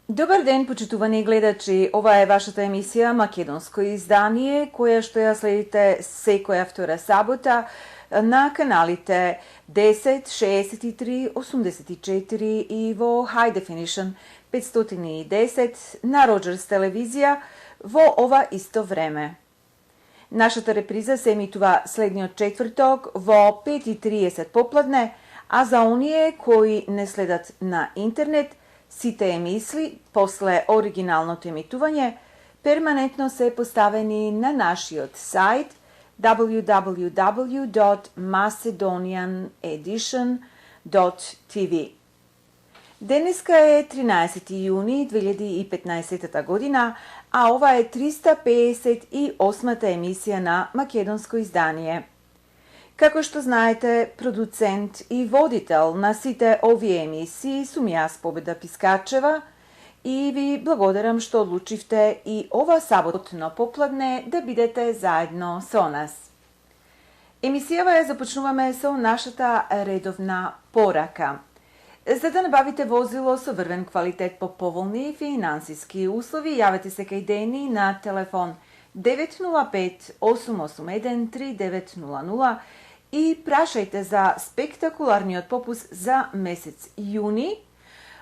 Dobar den, počituvani gledači. Ova je вашата емисија Македонско издание, која што ја следите секоја втора сабота на каналите 10, 63, 84 и во High Definition 510 на Роджерс телевизија во ова исто време. Нашата реприза се емитува следниот четврток во 5:30 попладне, а за оние кои не следат на интернет, сите емисли после оригиналното емитување перманентно се поставени на нашиот сајт www.MacedonianEdition.TV. Денеска е 13. јуни 2015 година, а ова е 358-та емисија на Македонско издание. Како што знаете, продуцент и водител на сите овие емисии сум јас, Победа Пискачева, и ви благодарам што одлучивте и ова саботно попладне да бидете заедно со нас. Емисијава ја започнуваме со нашата редовна порака. За да набавите возило со врвен квалитет по поволни финансиски услови, јавете се кај Дени на телефон 905-881-3900 и прашајте за спектакуларниот попус за месец јуни,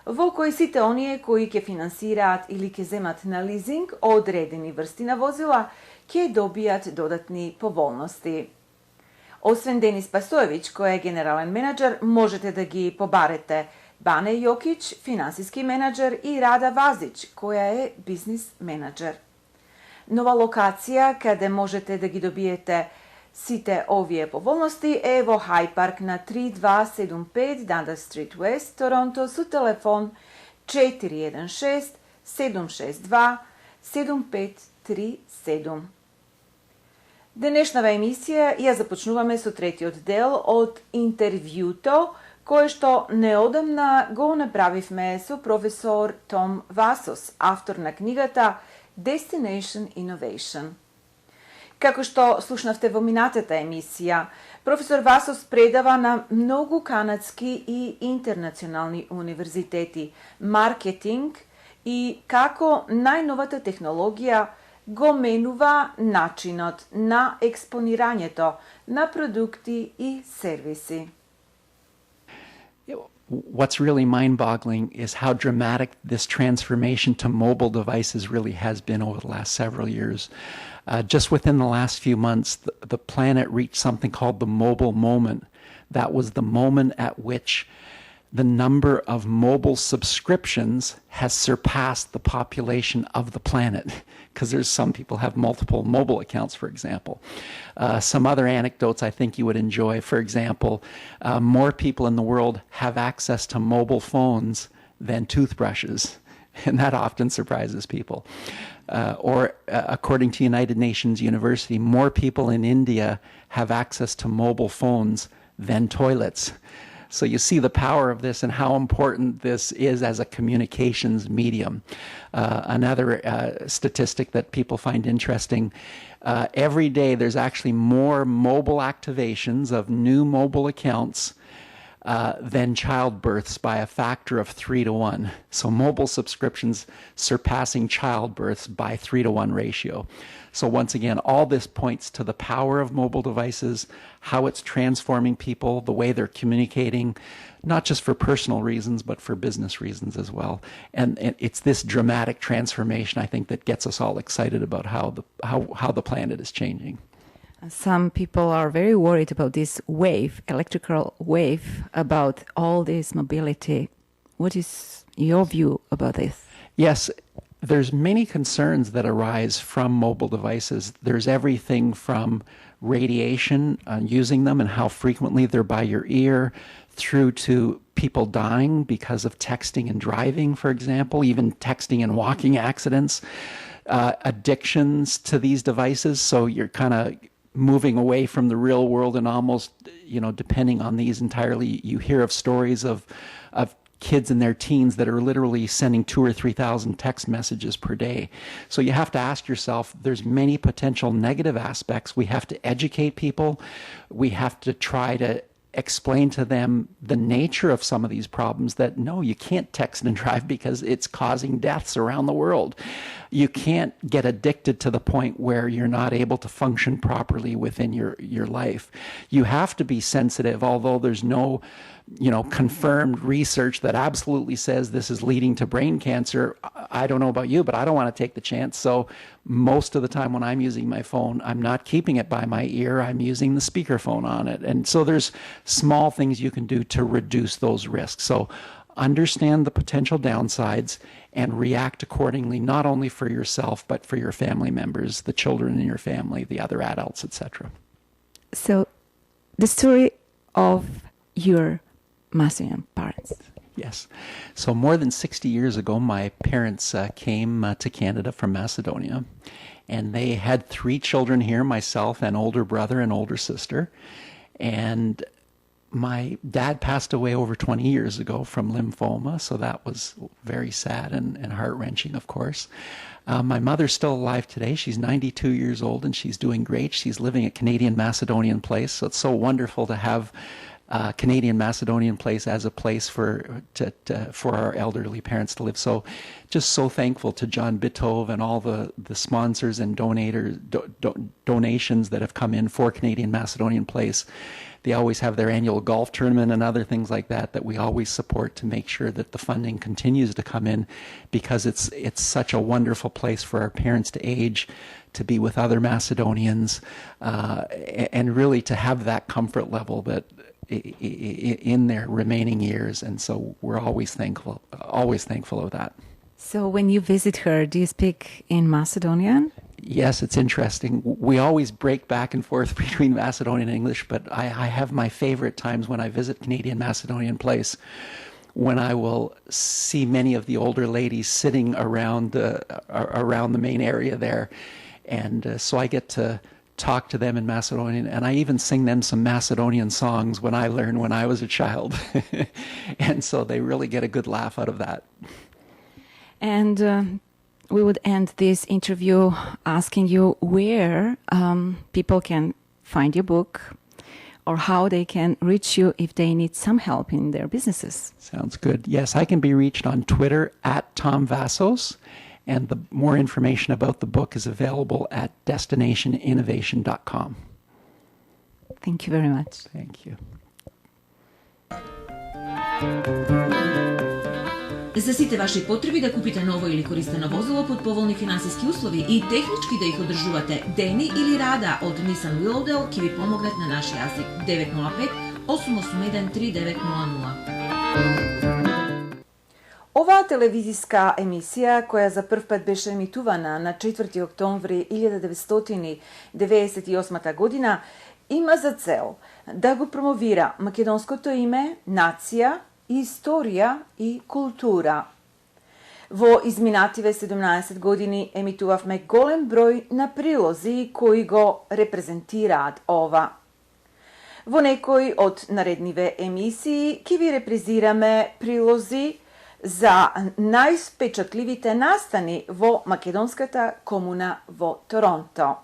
во кој сите оние кои ќе финансираат или ќе земат на лизинг одредени врсти на возила, ќе добијат додатни поволности. Освен Денис Пасоевиќ, кој е генерален менаџер, можете да ги побарете Бане Јокиć, финансиски менаџер, и Рада Вазиć, која е бизнис менаџер. Нова локација каде можете да ги добиете сите овие поволности е во Хај Парк на 3275 Dundas Street West, Торонто, со телефон 416-762-7537. Денешнава емисија ја започнуваме со третиот дел од интервјуто, кое што неодамна го направивме со професор Том Васос, автор на книгата Destination Innovation. Како што слушнавте во минатата емисија, професор Васос предава на многу канадски и интернационални универзитети маркетинг и како најновата технологија го менува начинот на експонирањето на продукти и сервиси. What's really mind-boggling is how dramatic this transformation to mobile devices really has been over the last several years. Just within the last few months, the planet reached something called the mobile moment. That was the moment at which the number of mobile subscriptions has surpassed the population of the planet, because there's some people have multiple mobile accounts, for example. Some other anecdotes I think you would enjoy. For example, more people in the world have access to mobile phones than toothbrushes, and that often surprises people. According to United Nations University, more people in India have access to mobile phones than toilets. So you see the power of this and how important this is as a communications medium. Another statistic that people find interesting, every day there's actually more mobile activations of new mobile accounts than childbirths by a factor of 3 to 1. So mobile subscriptions surpassing childbirths by 3 to 1 ratio. So once again, all this points to the power of mobile devices, how it's transforming people, the way they're communicating, not just for personal reasons, but for business reasons as well. And it's this dramatic transformation, I think, that gets us all excited about how the planet is changing. Some people are very worried about this wave, electrical wave, about all this mobility. What is your view about this? Yes, there's many concerns that arise from mobile devices. There's everything from radiation, using them and how frequently they're by your ear, through to people dying because of texting and driving, for example, even texting and walking accidents, addictions to these devices. So you're kind of moving away from the real world and almost, depending on these entirely. You hear of stories of kids in their teens that are literally sending 2,000 or 3,000 text messages per day. So you have to ask yourself, there's many potential negative aspects. We have to educate people. We have to try to explain to them the nature of some of these problems, that no, you can't text and drive because it's causing deaths around the world. You can't get addicted to the point where you're not able to function properly within your life. You have to be sensitive, although there's no confirmed research that absolutely says this is leading to brain cancer. I don't know about you, but I don't want to take the chance. So most of the time when I'm using my phone, I'm not keeping it by my ear. I'm using the speakerphone on it. And so there's small things you can do to reduce those risks. So understand the potential downsides and react accordingly, not only for yourself, but for your family members, the children in your family, the other adults, etc. So the story of your Macedonian parents. Yes. So more than 60 years ago, my parents came to Canada from Macedonia, and they had 3 children here, myself, an older brother and older sister. And my dad passed away over 20 years ago from lymphoma, so that was very sad and heart-wrenching, of course. My mother's still alive today. She's 92 years old, and she's doing great. She's living at Canadian Macedonian Place, so it's so wonderful to have Canadian Macedonian Place as a place for our elderly parents to live. So just so thankful to John Bitove and all the sponsors and donations that have come in for Canadian Macedonian Place. They always have their annual golf tournament and other things like that we always support to make sure that the funding continues to come in, because it's such a wonderful place for our parents to age, to be with other Macedonians, and really to have that comfort level that in their remaining years. And so we're always thankful of that. So when you visit her, do you speak in Macedonian? Yes, it's interesting. We always break back and forth between Macedonian and English, but I have my favorite times when I visit Canadian Macedonian Place, when I will see many of the older ladies sitting around the main area there. And so I get to talk to them in Macedonian, and I even sing them some Macedonian songs when I learned when I was a child. And so they really get a good laugh out of that. And we would end this interview asking you where people can find your book, or how they can reach you if they need some help in their businesses. Sounds good. Yes, I can be reached on Twitter @TomVassos. And the more information about the book is available at MacedonianEdition.TV. Thank you very much. Thank you. За сите ваши потреби да купите ново или користено возило под поволни финансиски услови и технички да их одржувате дени или рада од Nissan Willowdale ќе ви помогнат на наш јазик 905 881 3900. Оваа телевизиска емисија, која за прв пат беше емитувана на 4 октомври 1998 година, има за цел да го промовира македонското име, нација, историја и култура. Во изминативе 17 години емитувавме голем број на прилози кои го репрезентираат ова. Во некои од наредниве емисии ќе ви репрезираме прилози за највпечатливите настани во македонската комуна во Торонто.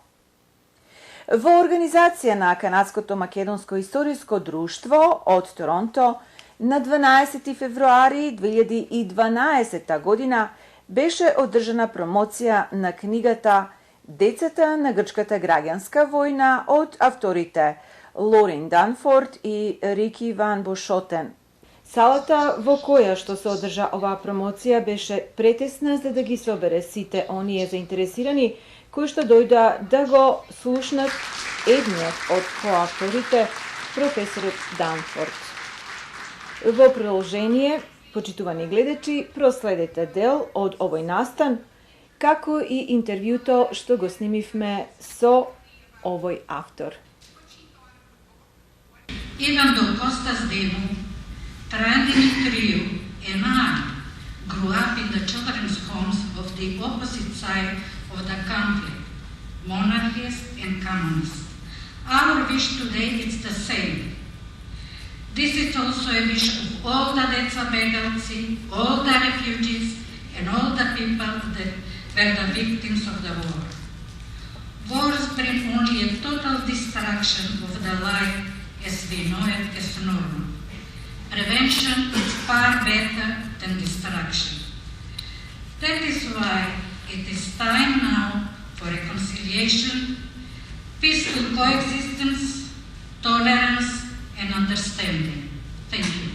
Во организација на Канадското македонско историско друштво од Торонто на 12 февруари 2012 година беше одржана промоција на книгата Децата на грчката граѓанска војна од авторите Лорин Данфорд и Рики Ван Бошотен. Салата во која што се одржа оваа промоција беше претесна за да ги собере сите оние заинтересирани кои што дојда да го слушнат едниот од коавторите, професорот Данфорд. Во приложение, почитувани гледачи, проследете дел од овој настан, како и интервјуто што го снимивме со овој автор. Even though Costas Demo, Traian Dimitriou, and I grew up in the children's homes of the opposite side of the conflict, monarchists and communists. Our wish today is the same. This is also a wish of all the Deca Begalci, all the refugees, and all the people that were the victims of the war. Wars bring only a total destruction of the life as we know it as normal. Prevention is far better than destruction. That is why it is time now for reconciliation, peaceful coexistence, tolerance, and understanding. Thank you.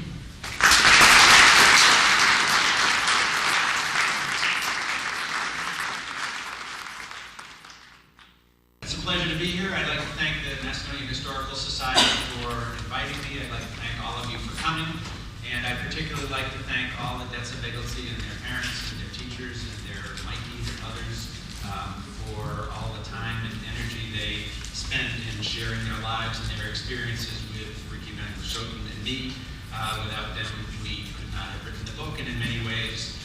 It's a pleasure to be here. I'd like to thank the Macedonian Historical Society for inviting me. I'd like to thank all of you for coming. And I'd particularly like to thank all the Deca Begelci and their parents and their teachers and their Mikey and others for all the time and energy they spent in sharing their lives and their experiences with Ricky Van Schoten and me. Without them, we could not have written the book. And in many ways,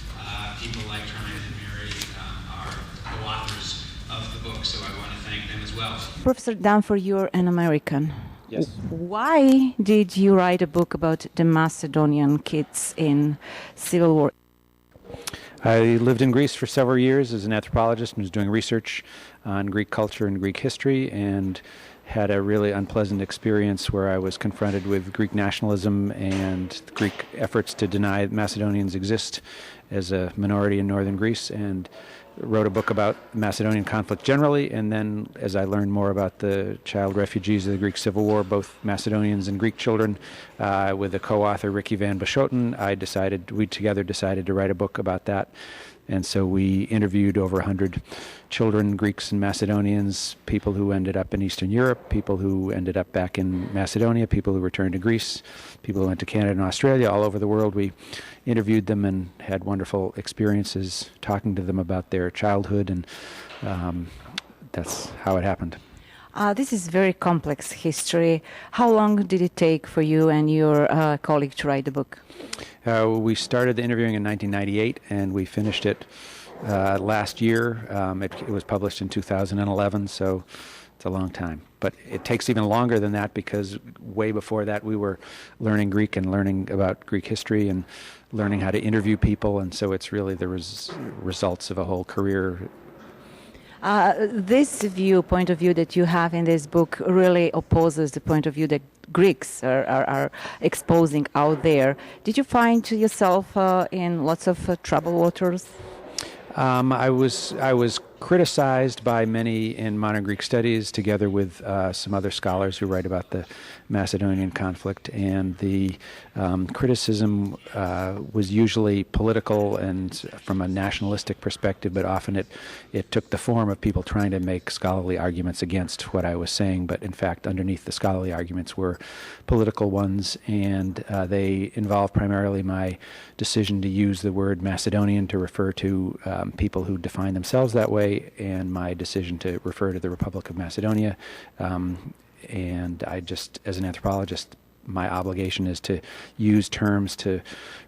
people like Trine and Mary are co-authors of the book, so I want to thank them as well. Professor Danforth, you're an American. Yes. Why did you write a book about the Macedonian kids in Civil War? I lived in Greece for several years as an anthropologist and was doing research on Greek culture and Greek history, and had a really unpleasant experience where I was confronted with Greek nationalism and Greek efforts to deny Macedonians exist as a minority in northern Greece, and wrote a book about the Macedonian conflict generally. And then as I learned more about the child refugees of the Greek Civil War, both Macedonians and Greek children, with the co-author Ricky Van Schoten, we together decided to write a book about that. And so we interviewed over 100 children, Greeks and Macedonians, people who ended up in Eastern Europe, people who ended up back in Macedonia, people who returned to Greece, people who went to Canada and Australia, all over the world. We interviewed them and had wonderful experiences talking to them about their childhood, and that's how it happened. This is very complex history. How long did it take for you and your colleague to write the book? We started the interviewing in 1998, and we finished it last year. It was published in 2011, so it's a long time. But it takes even longer than that, because way before that we were learning Greek and learning about Greek history and learning how to interview people, and so it's really the results of a whole career. This point of view that you have in this book really opposes the point of view that Greeks are exposing out there. Did you find yourself in lots of troubled waters? I was criticized by many in modern Greek studies, together with some other scholars who write about the Macedonian conflict, and the criticism was usually political and from a nationalistic perspective, but often it took the form of people trying to make scholarly arguments against what I was saying, but in fact underneath the scholarly arguments were political ones, and they involved primarily my decision to use the word Macedonian to refer to people who define themselves that way, and my decision to refer to the Republic of Macedonia. And I just, as an anthropologist, my obligation is to use terms to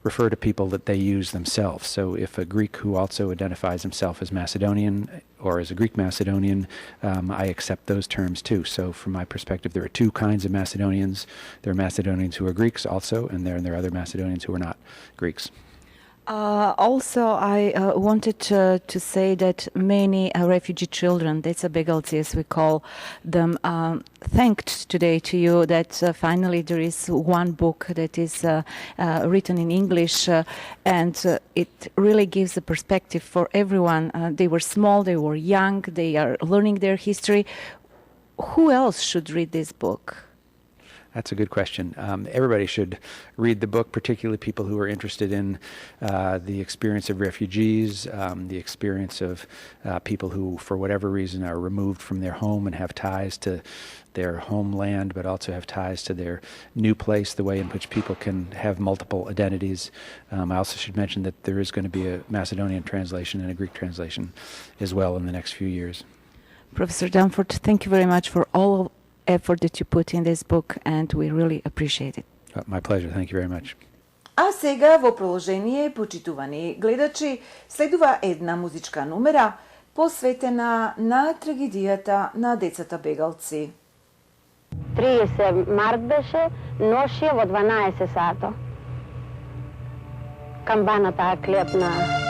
refer to people that they use themselves. So if a Greek who also identifies himself as Macedonian or as a Greek Macedonian, I accept those terms too. So from my perspective, there are two kinds of Macedonians. There are Macedonians who are Greeks also, and there are other Macedonians who are not Greeks. Also, I wanted to say that many refugee children, Deca Begelci as we call them, thanked today to you that finally there is one book that is written in English, and it really gives a perspective for everyone. They were small, they were young, they are learning their history. Who else should read this book? That's a good question. Everybody should read the book, particularly people who are interested in the experience of refugees, the experience of people who, for whatever reason, are removed from their home and have ties to their homeland, but also have ties to their new place, the way in which people can have multiple identities. I also should mention that there is going to be a Macedonian translation and a Greek translation as well in the next few years. Professor Danforth, thank you very much for all effort that you put in this book, and we really appreciate it. My pleasure. Thank you very much. А сега во продолжение, почитувани гледачи, следува една музичка номера посветена на трагедијата на децата бегалци. 30 март беше, ношје во 12 сато. Камбаната клепна.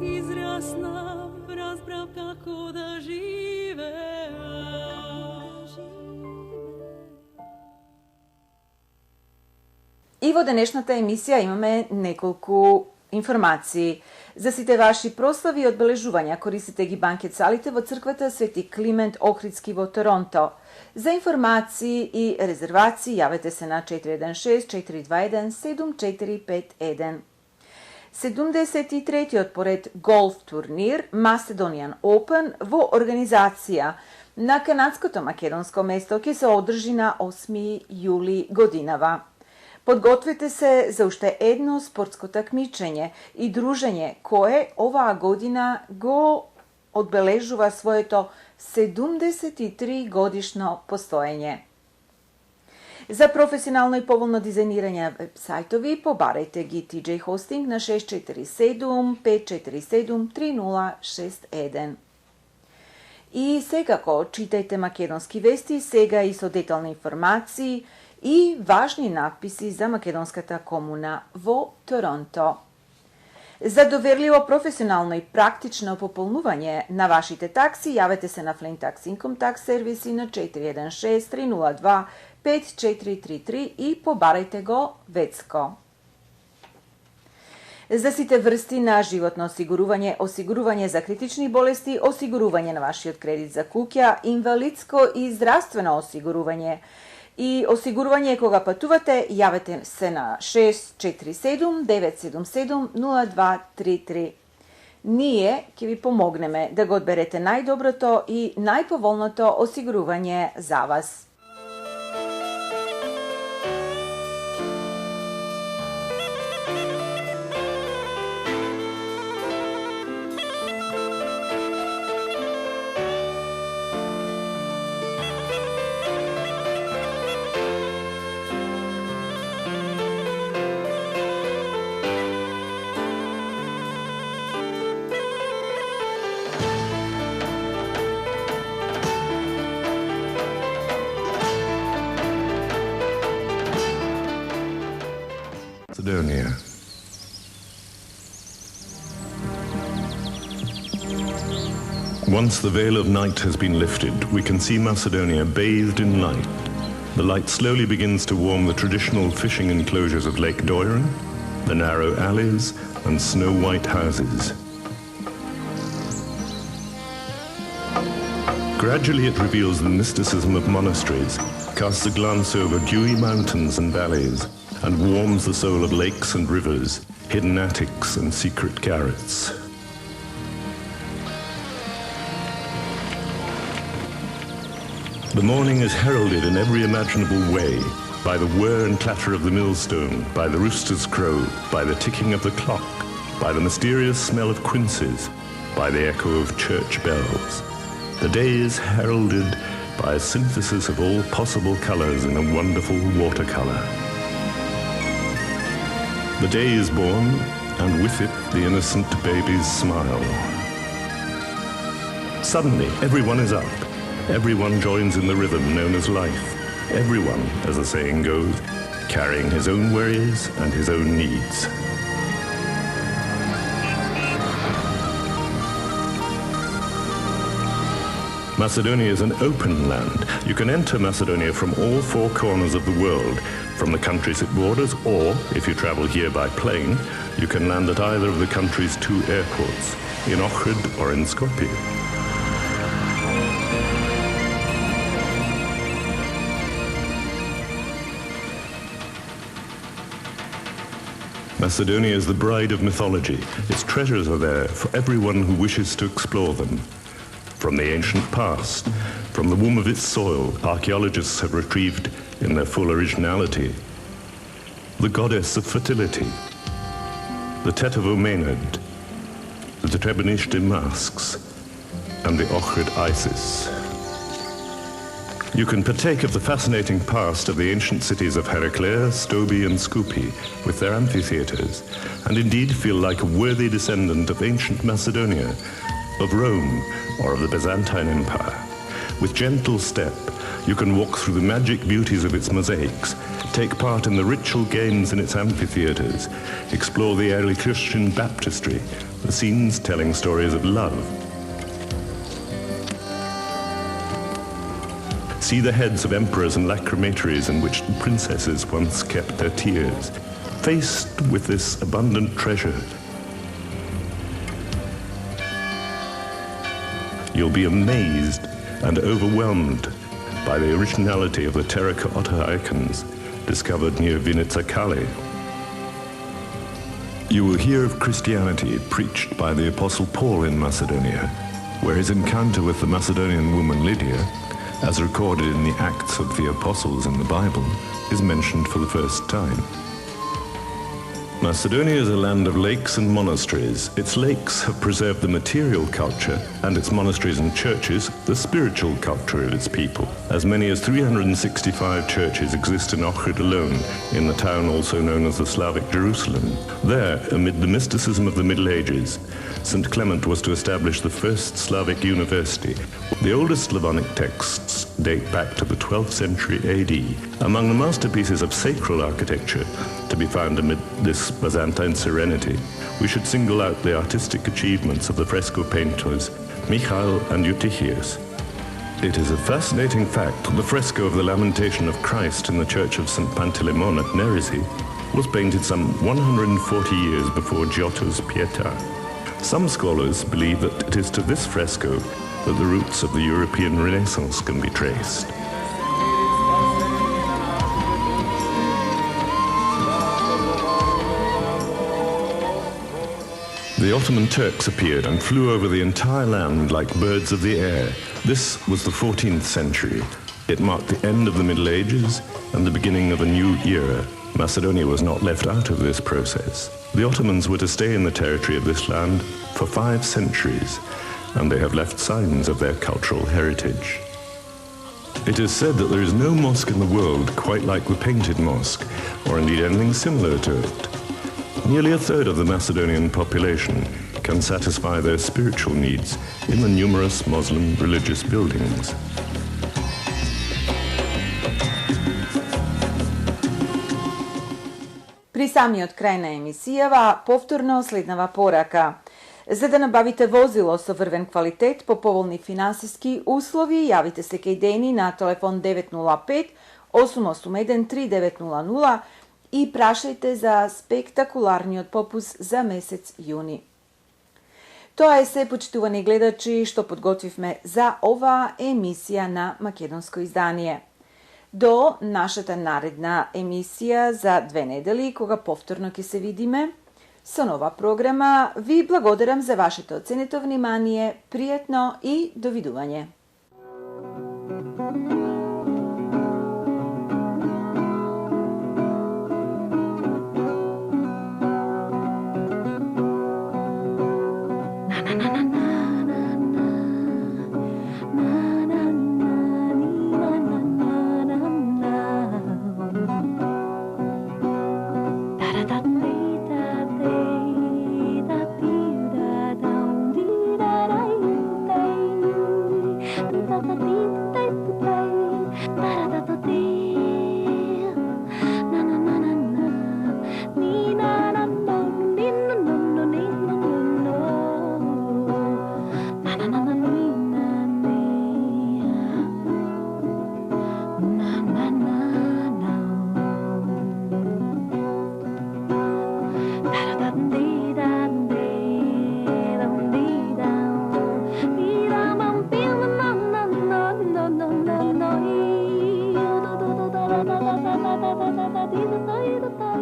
izrasna, razbrav kako da žive. И во денешната емисија имаме неколку информации. За сите ваши прослави и одбележувања користите ги банкет салите во црквата Свети Климент Охридски во Торонто. За информации и резервации јавете се на 416-421-7451. 73-тиот поред голф турнир Macedonian Open во организација на канадското македонско место ќе се одржи на 8 јули годинава. Подгответе се за уште едно спортско такмичење и дружење кое оваа година го одбележува своето 73 годишно постоење. За професионално и поволно дизајнирање веб-сајтови побарајте ги TJ Hosting на 647-547-3061. И секако читајте македонски вести, сега и со детални информации и важни надписи за македонската комуна во Торонто. За доверливо, професионално и практично пополнување на вашите такси, јавете се на Flint Tax Income Tax сервиси на 416-302-5433 и побарајте го ветско. За сите врсти на животно осигурување, осигурување за критични болести, осигурување на вашиот кредит за куќа, инвалидско и здравствено осигурување, и осигурување кога патувате, јавете се на 647-977-0233. Ние ќе ви помогнеме да го одберете најдоброто и најповолното осигурување за вас. Macedonia. Once the veil of night has been lifted, we can see Macedonia bathed in light. The light slowly begins to warm the traditional fishing enclosures of Lake Doiran, the narrow alleys and snow-white houses. Gradually it reveals the mysticism of monasteries, casts a glance over dewy mountains and valleys, and warms the soul of lakes and rivers, hidden attics and secret garrets. The morning is heralded in every imaginable way, by the whir and clatter of the millstone, by the rooster's crow, by the ticking of the clock, by the mysterious smell of quinces, by the echo of church bells. The day is heralded by a synthesis of all possible colors in a wonderful watercolor. The day is born, and with it the innocent baby's smile. Suddenly, everyone is up. Everyone joins in the rhythm known as life. Everyone, as the saying goes, carrying his own worries and his own needs. Macedonia is an open land. You can enter Macedonia from all four corners of the world, from the countries it borders, or, if you travel here by plane, you can land at either of the country's two airports, in Ohrid or in Skopje. Macedonia is the bride of mythology. Its treasures are there for everyone who wishes to explore them. From the ancient past, from the womb of its soil, archaeologists have retrieved, in their full originality, the goddess of fertility, the Tetovo Maenad, the Treblinishte masks, and the Ohrid Isis. You can partake of the fascinating past of the ancient cities of Heraclea, Stobi, and Skopje, with their amphitheaters, and indeed feel like a worthy descendant of ancient Macedonia, of Rome, or of the Byzantine Empire. With gentle step, you can walk through the magic beauties of its mosaics, take part in the ritual games in its amphitheaters, explore the early Christian baptistry, the scenes telling stories of love. See the heads of emperors and lacrimatories in which the princesses once kept their tears. Faced with this abundant treasure, you'll be amazed and overwhelmed by the originality of the terracotta icons discovered near Vinica Kale. You will hear of Christianity preached by the Apostle Paul in Macedonia, where his encounter with the Macedonian woman Lydia, as recorded in the Acts of the Apostles in the Bible, is mentioned for the first time. Macedonia is a land of lakes and monasteries. Its lakes have preserved the material culture, and its monasteries and churches the spiritual culture of its people. As many as 365 churches exist in Ohrid alone, in the town also known as the Slavic Jerusalem. There, amid the mysticism of the Middle Ages, St. Clement was to establish the first Slavic university. The oldest Slavonic texts date back to the 12th century AD. Among the masterpieces of sacral architecture to be found amid this Byzantine serenity, we should single out the artistic achievements of the fresco painters Michael and Eutychius. It is a fascinating fact that the fresco of the Lamentation of Christ in the church of St. Panteleimon at Nerisy was painted some 140 years before Giotto's Pietà. Some scholars believe that it is to this fresco that the roots of the European Renaissance can be traced. The Ottoman Turks appeared and flew over the entire land like birds of the air. This was the 14th century. It marked the end of the Middle Ages and the beginning of a new era. Macedonia was not left out of this process. The Ottomans were to stay in the territory of this land for 5 centuries, and they have left signs of their cultural heritage. It is said that there is no mosque in the world quite like the Painted Mosque, or indeed anything similar to it. Nearly a third of the Macedonian population can satisfy their spiritual needs in the numerous Muslim religious buildings. При самиот крај на емисијава повторно следнава порака. За да набавите возило со врвен квалитет по поволни финансиски услови, јавите се кај Дени на телефон 905 881 3900 и прашајте за спектакуларниот попус за месец јуни. Тоа е се, почитувани гледачи, што подготвивме за оваа емисија на македонско издание. До нашата наредна емисија за 2 недели, кога повторно ќе се видиме со нова програма, ви благодарам за вашето оценето внимание, пријатно и довидување. da da da da da da da da da da da da da da da